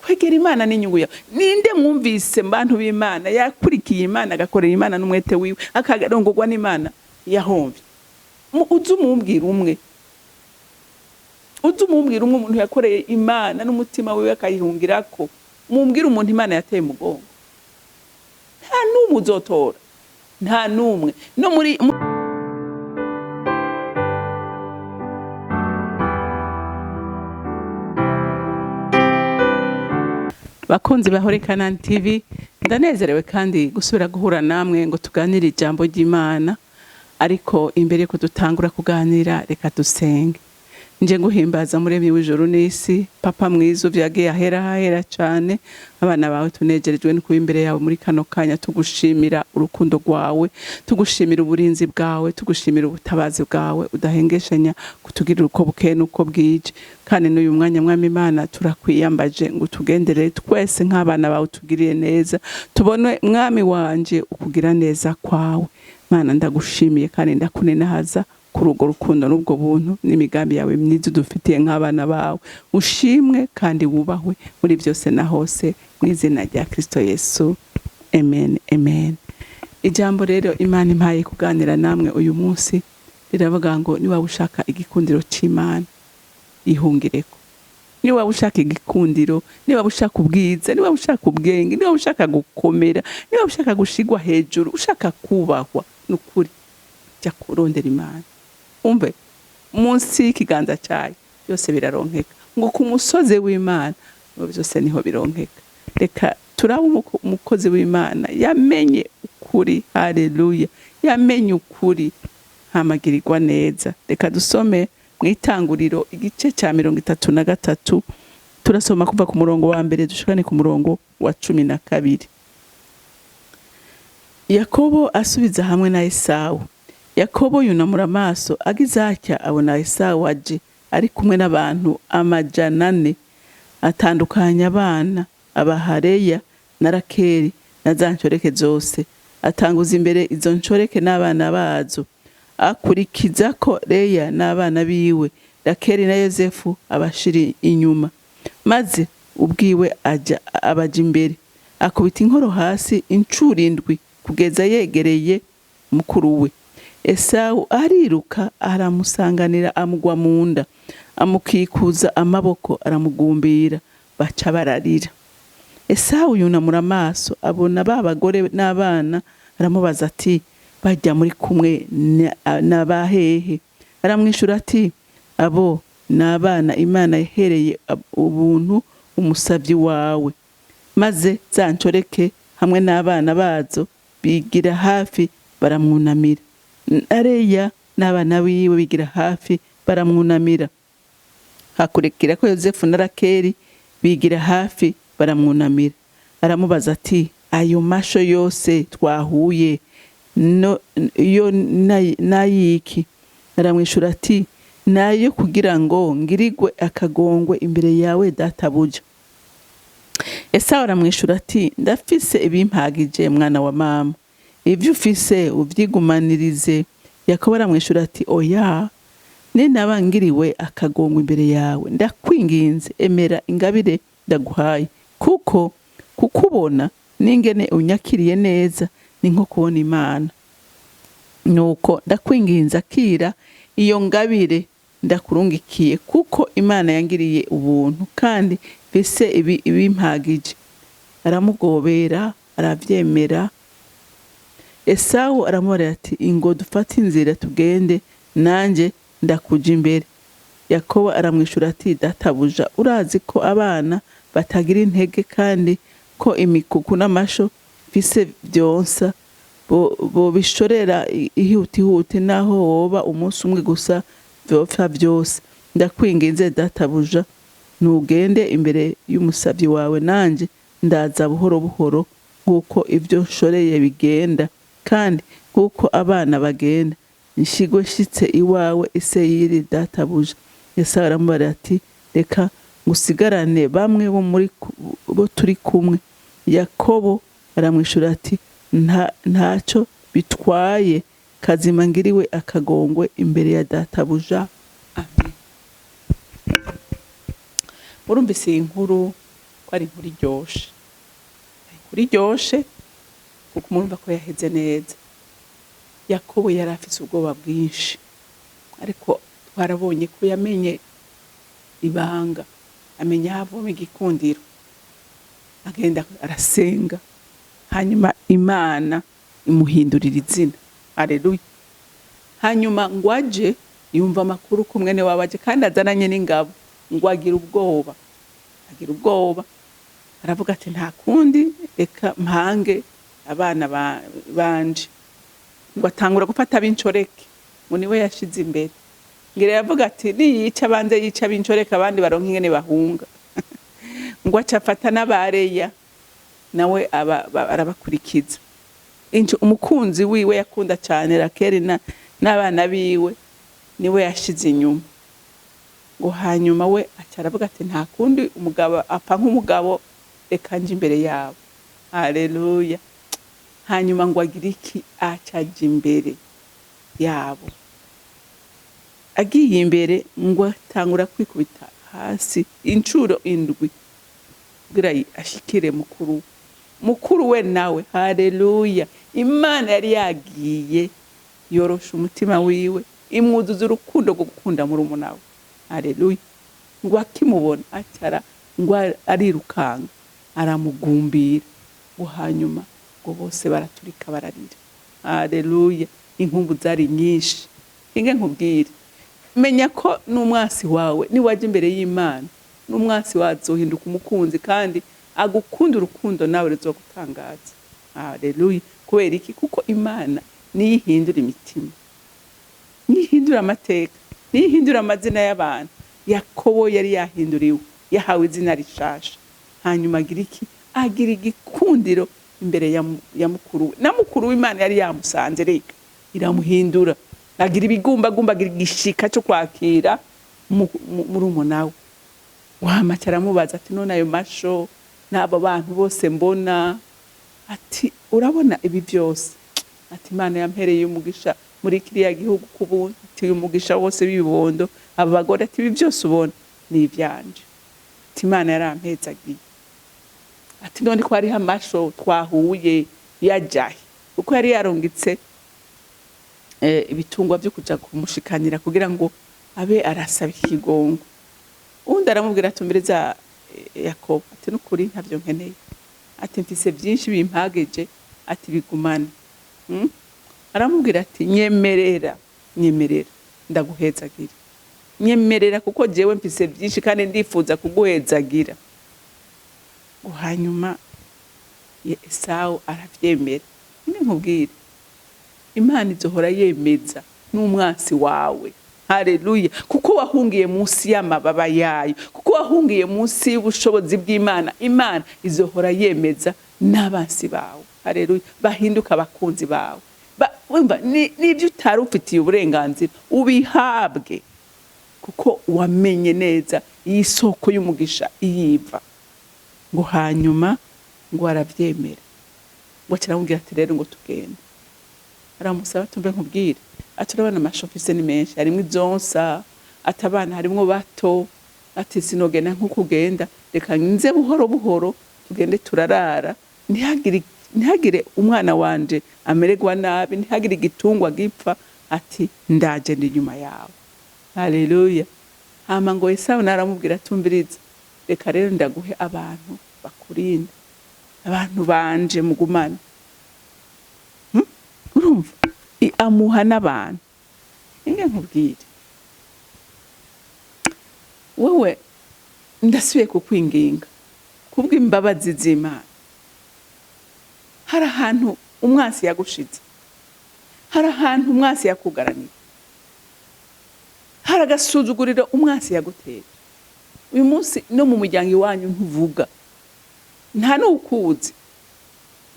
kwegera Imana n'inyungu yawe. Ninde mwumvise mbantu b'Imana yakurikiye Imana agakorera Imana n'umwete wiwe akagarongorwa n'Imana yahomvye? Uzumumbwira umwe umuntu yakoreye Imana n'umutima wiwe akayihungirako, mumbwira umuntu Imana yateye umugongo. Nta numwe uzotora, nta numwe. No muri bakunzi bahore CANAAN TV, ndanezerewe kandi gusubira guhura namwe ngo tuganire ijambo ry'Imana. Ariko imbere ko dutangura kuganira, reka dusenge. Nje nguhimbaza muremyi w'ijuru n'isi, papa mwiza uvyagiye ahera cyane. Abana bawe tunejerejwe no kuba imbere yawe muri kano kanya, tugushimira urukundo rwawe, tugushimira uburinzi bwawe, tugushimira ubutabazi bwawe udahengeshanya kutugirira uko bukeye n'uko bwije. Kandi n'uyu mwanya mwami Imana turakwiyambaje ngo tugendere twese nk'abana bawe, tugiriye neza, tubone mwami wanje ukugira neza kwawe. Mana ndagushimiye kandi ndakunenahaza kuri urwo rukundo n'ubwo buntu n'imigambi yawe myiza dufitiye nk'abana bawe. Ushimwe kandi wubahwe muri byose na hose, mu izina rya Kristo Yesu, amen, amen. Ijambo rero Imana impaye kuganira namwe uyu munsi riravuga ngo niba ushaka igikundiro c'Imana ihungireko. Niba ushaka igikundiro, niba ushaka ubwiza, niba ushaka ubwenge, niba ushaka gukomera, niba ushaka gushigwa hejuru, ushaka kubahwa n'ukuri, jya kurondera Imana. Umve munsi y'ikiganza cyayo byose biraronkeka, ngo ku musozi w'Imana byose niho bironkeka. Reka turabe umukozi w'Imana yamenye ukuri, haleluya, yamenye ukuri, hamagirirwa neza. Reka dusome mu Itanguriro igice cya 33, turasoma kuva ku murongo wa mbere dushikane ku murongo wa 12. Yakobo asubiza hamwe na Esawu. Yakobo yunamura amaso, agize atya abona Esawu aje ari kumwe n'abantu 400, atandukanya abana, abahareya na Rakeli na za nshoreke zose. Atanguza imbere izo nshoreke n'abana bazo, akurikiza ko Leya n'abana biwe, Rakeli na Yosefu abashiri inyuma. Maze ubwiwe abaja imbere, akubita inkoro hasi incuro 7 kugeza yegereye mukuru we. Esawu ariruka aramusanganira, amugwa munda, amukikuza amaboko, aramugumbira, baca bararira. Esawu yunamura amaso abona babagore n'abana, aramubaza ati bajya muri kumwe n'abahehe? Aramwishura ati abo n'abana Imana yahereye ubuntu umusavyi wawe. Maze za nshoreke hamwe n'abana bazo bigira hafi baramwunamira. Areya n'abana biwe bigira hafi baramwunamira. Hakurikira ko Yosefu na Rakeli bigira hafi baramwunamira. Aramubaza ati ayo masho yose twahuye yo nayiki? Aramwishura ati nayo kugira ngo ngirigwe akagongwe imbere yawe databuja. Esawu aramwishura ati ndafise ibimpagije mwana wa mama, ivyo ufise uvyigumanirize. Yakobo aramwishura ati oya, ninaba ngiriwe akagongwe imbere yawe, ndakwinginze emera ingabire ndaguhaye, kuko kukubona n'ingene unyakiriye neza ni nko kubona Imana. Nuko ndakwinginze akira iyo ngabire ndakurungikiye, kuko Imana yangiriye ubuntu kandi bise ibimpagije. Aramugobera aravyemera. Esawu aramubwira ati ingo dufate inzira tugende, nanje ndakuja imbere. Yakobo aramwishura ati databuja, urazi ko abana batagira intege kandi ko imikuku n'amasho bise byonsa bo bishorera ihutihuti, naho woba umunsi umwe gusa vyopfa byose. Ndakwinginze databuja, nugende imbere y'umusavyi wawe, nanje ndaza buhoro buhoro nkuko ivyo nshoreye bigenda, kandi nkuko abana bagenda. Nshigwe shitse iwawe Iseyiri databuja. Esawu aramubwira ati reka ngusigarane bamwe bo turi kumwe. Yakobo aramwishura ati ntaco bitwaye, kazima ngiriwe akagongwe imbere ya databuja, amen. Murumvise inkuru ko ari inkuru iryoshe, inkuru iryoshe kuko murumva ko yaheze neza. Yakobo yari afise ubwoba bwinshi, ariko twarabonye ko yamenye ibanga, amenya havoma igikundiro, agenda arasenga, hanyuma Imana imuhindurira izina. Haleluya. Hanyuma ngo aje yumva amakuru ko mwene wabo aje kandi azananye n'ingabo, ngo agira ubwoba, aravuga ati nta kundi reka mpange abana banje, ngo atangura gufata ab'incoreke, ngo niwe yashize imbere. Ngira yavuga ati niyica banze yica ab'incoreke abandi baronka ingene bahunga. Ngo acafata n'abareya nawe arabakurikiza. Umukunzi wiwe yakunda cyane Rakeri n'abana biwe niwe yashize inyuma. Ngo hanyuma we acaravuga ati nta kundi umugabo apfa nk'umugabo, reka nje imbere yabo. Haleluya. Hanyuma ngo agira iki, acaje imbere yabo. Agiye imbere ngo atangura kwikubita hasi incuro 7 kugira ashikire mukuru we nawe. Haleluya. Imana yari yagiye yorosha umutima wiwe, imwuzuza urukundo rwo gukunda murumuna we. Haleluya. Ngo akimubona acara ngo arirukanga aramugumbira, ngo hanyuma ngo bose baraturika bararira. Haleluya. Inkumbu zari nyinshi. Inge nkubwire, menya ko n'umwasi wawe ni waje imbere y'Imana, n'umwasi wazohinduka umukunzi kandi agukunda urukundo nawe ruzogutangaza. Haleluya. Kubera iki? Kuko Imana niyihindura imitima, niyihindura amateka, niyihindura amazina y'abantu. Yakobo yari yahinduriwe, yahawe izina rishasha. Hanyuma agira iki? Agira igikundiro imbere ya mukuru we. Na mukuru w'Imana yari yamusanze reka iramuhindura, agira ibigumbagumba, agira igishika cyo kwakira murumuna we. Wamaca aramubaza ati none ayo masho n'abo bantu bose mbona, ati urabona ibi byose? Ati Imana yampereye umugisha muri kiriya gihugu kubuntu, ati umugisha wose w'ibibondo, aba bagore ati ibi byose ubona ni ibyanje, ati Imana yarampezagiye. Ati none ko ari amasho twahuye yajaye, uko yari yarongitse ibitungwa byo kuja kumushikanira kugira ngo abe arasaba ikigongo. Undi aramubwira ati mbireza Yakobo, ati nukuri ntavyo nkeneye, ati mfise byinshi bimpageje, ati bigumane. Aramubwira ati nyemerera ndaguhezagira, nyemerera kuko jewe mfise byinshi kandi ndifuza kuguhezagira. Ngo hanyuma Esau aravyemera. Ni nkubwire, Imana izohora yemeza n'umwasi wawe. Haleluya. Kuko wahungiye munsi y'amababa yayo, kuko wahungiye munsi y'ubushobozi bw'Imana, Imana izohora yemeza n'abansi bawe. Haleluya. Bahinduka abakunzi bawe. Wumva n'ibyo utari ufitiye uburenganzira ubihabwe, kuko wamenye neza iyi soko y'umugisha iyiva. Ngo hanyuma ngo aravyemera. Ngo kiramubwira ati rero ngo tugende. Aramusaba tumbe nkubwire, ati urabona amashofise ni menshi, harimwo izonsa, ati abana harimwo bato, ati sinogenda nk'uko ugenda, reka nze buhoro buhoro tugende turarara, ntihagire umwana wanje amererwa nabi, ntihagire igitungwa gipfa, ati ndaje ndi nyuma yawe. Haleluya. Hama ngo Esau naramubwira tumviriza, reka rero ndaguhe abantu bakurinda, abantu banje mugumana. Urumva? Amuha n'abantu. Inge nkubwire, wewe ndasubiye kukwinginga kubw'imbabazi z'Imana. Hari ahantu umwasi yagushize, hari ahantu umwasi yakugaraniye, hari agasuzuguriro umwasi yaguteye. Uyu munsi no mu muryango iwanyu ntuvuga, nta n'ukuzi,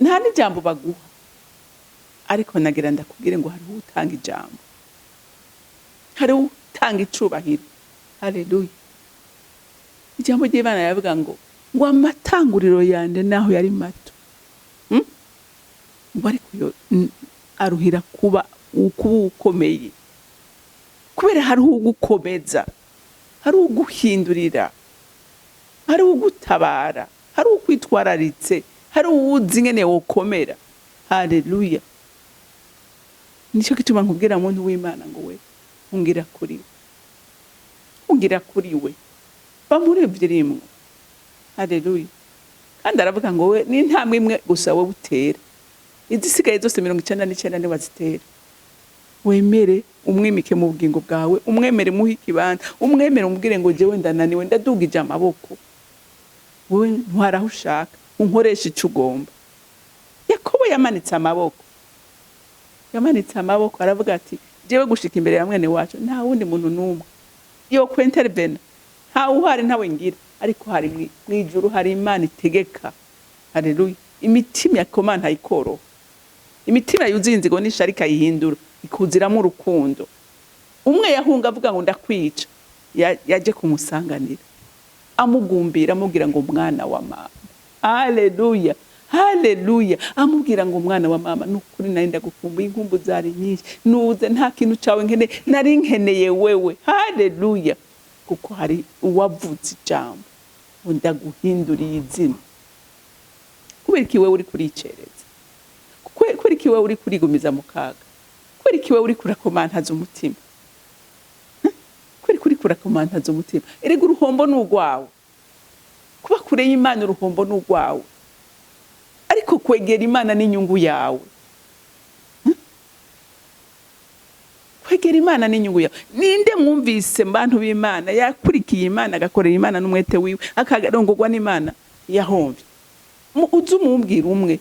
nta n'ijambo baguha, ariko nagira ndakubwire ngo hariho utanga ijambo, hariho utanga icubahiro. Haleluya. Ijambo ry'Imana yavuga ngo amatanguriro yande naho yari mato, ngo ariko aruhira kuba ukomeye, kubera hariho ugukomeza, hariho uguhindurira, hariho ugutabara. hari ukwitwararitse, hari uwuzi ngene wokomera. Haleluya. Nico gituma nkubwira muntu w'Imana ngo we ungira kuri we, ungira kuri we, bamurevye rimwe. Haleluya. Kandi aravuga ngo we ni ntambwe imwe gusa we butera, izisigaye zose 99 ne wazitera. Wemere umwimike mu bugingo bwawe, umwemere muhi kibanza, umwemere umubwire ngo jewe ndananiwe ndadugije amaboko. Wewe ntwaraho ushaka, unkoresha ico ugomba. Yakobo yamanitse amaboko, yamanitse amaboko aravuga ati jewe gushika imbere ya mwene wacu nta wundi muntu numwe yo kwentervena, nta uhari ntawe ngira, ariko hari mwijuru hari Imana itegeka. Haleluya. Imitima yakoma ntayikoro, imitima yuzuye inzigo n'isharika yihindura ikuziramo urukundo. Umwe yahunga avuga ngo ndakwica, yaje kumusanganira amugumbira amubwira ngo mwana wa mama. Haleluya. Haleluya. Amubwira ngo mwana wa mama nukuri nari ndagukumbuye, inkumbu zari nyinshi, nuze nta kintu cawe nkene nari nkeneye wewe. Haleluya. Kuko hari uwavuze ijambo ngo ndaguhinduriye izina. Kubera iki wewe uri kuricereza, kubera iki wewe uri kurigumiza mu kaga, kubera iki wewe uri kurakomantaza umutima, kubera iki uri kurakomantaza umutima. Erega uruhombo n'ugwawe, kuba kure y'Imana uruhombo n'ugwawe, ariko kwegera Imana n'inyungu yawe. Kwegera Imana n'inyungu yawe. Ninde mwumvise mbantu b'Imana yakurikiye Imana agakorera Imana n'umwete wiwe akagarongorwa n'Imana yahomvye? Uzumumbwira umwe,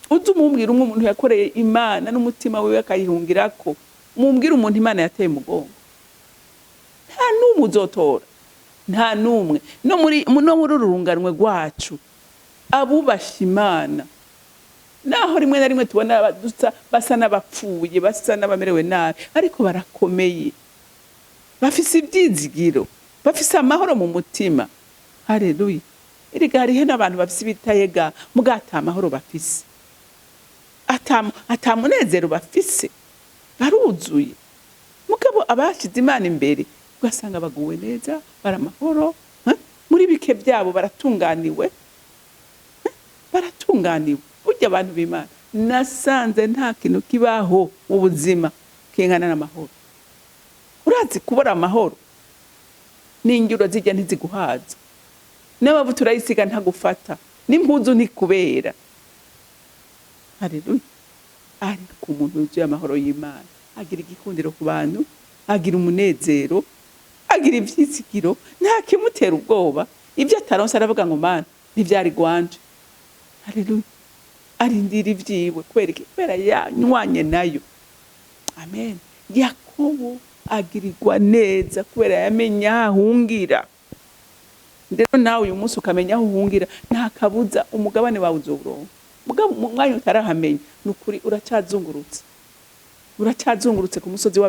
uzumumbwira umwe umuntu yakoreye Imana n'umutima wiwe akayihungirako, mumbwira umuntu Imana yateye mugongo. Nta numwe uzotora, nta numwe. No muri urunganwe rwacu abubasha Imana, naho rimwe na rimwe tubona basa n'abapfuye, basa n'abamerewe nabi, ariko barakomeye, bafise ibyizigiro, bafise amahoro mu mutima. Haleluya. Erega hariho n'abantu bafise ibitayega mugata amahoro bafise, atamunezero bafise, baruzuye. Mugabo abashize Imana imbere ugasanga baguwe neza, baramahoro, muri bike byabo baratunganiwe, baratunganiwe. Burya abantu b'Imana nasanze nta kintu kibaho mu buzima kingana n'amahoro. Urazi kubura amahoro n'ingiro zijya ntiziguhaza, n'abavu turayisiga ntagufata, n'impuzu ntikubera. Haleluya. Ariko umuntu yuzuye amahoro y'Imana agira igikundiro ku bantu, agira umunezero, agira ivyizigiro, nta kimutera ubwoba. Ibyo ataronse aravuga ngo Mana ntivyari gwanje. Haleluya. Arindira ivyiwe kubera yanywanye nayo. Amen. Yakobo agirirwa neza kubera yamenye ahungira. Ndero nawe uyu munsi ukamenya aho uhungira, nta kabuza umugabane wawe uzoburonka. Mugabo mwanya utarahamenya nukuri uracyazungurutse, uracyazungurutse ku musozi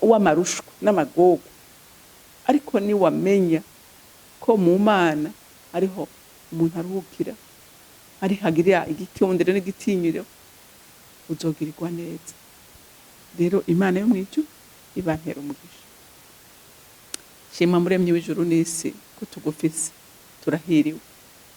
w'amarushwa n'amagogo. Ariko ni wamenya ko mu Mana ariho umuntu aruhukira, ari hagira igikundiro n'igitinyiro, uzogirirwa neza. Rero Imana yo mw'ijuru ibantera umugisha. Shima muremyi w'ijuru n'isi ko tugufise, turahiriwe.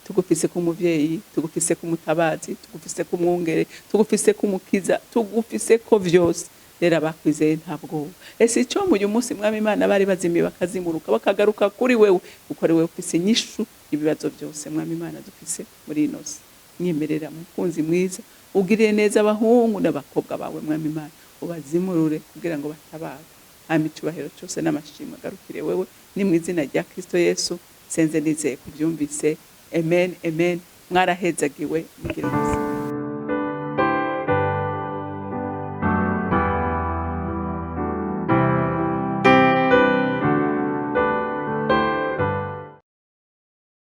Tugufise ku muvyeyi, tugufise ku mutabazi, tugufise ku mwungere, tugufise ku mukiza, tugufise ko vyose. Rero abakwizeye ntabwo. Ese ico mu uyu munsi Mwami Imana bari bazimiye bakazimuruka bakagaruka kuri wewe, kuko ari wewe ufise inyishu ibibazo byose Mwami Imana dufise muri ino si. Nyemerera mukunzi mwiza, ugirire neza abahungu n'abakobwa bawe Mwami Imana, ubazimurure kugira ngo batabaga. Amicubahiro cyose n'amashimwe garukire wewe, ni mu izina rya Kristo Yesu senze nizeye kubyumvise. Amen, amen. Mwarahezagiwe.